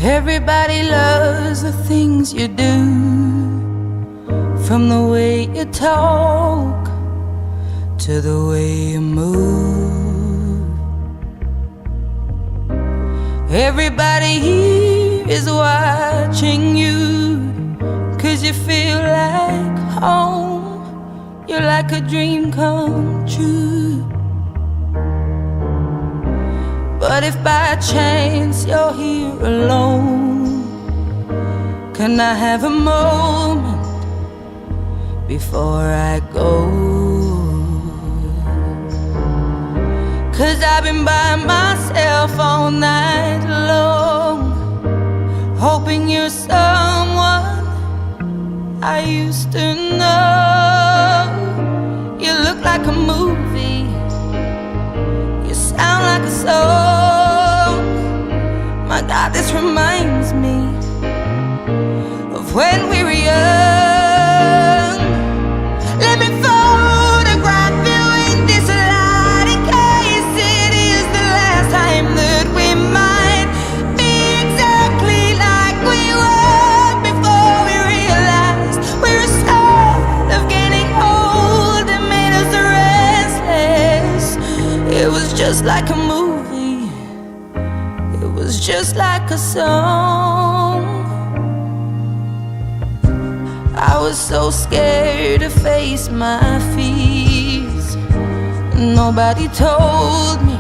Everybody loves the things you do, from the way you talk to the way you move. Everybody here is watching you, 'cause you feel like home. You're like a dream come true. But if by chance you're here alone, can I have a moment before I go? 'Cause I've been by myself all night long, hoping you're someone I used to know. You look like a movie, you sound like a song. My God, this reminds me of when we were young. Let me photograph you in this light, in case it is the last time that we might be exactly like we were before we realized we're scared of getting old. It made us restless. It was just like a movie, it was just like a song. I was so scared to face my fears. Nobody told me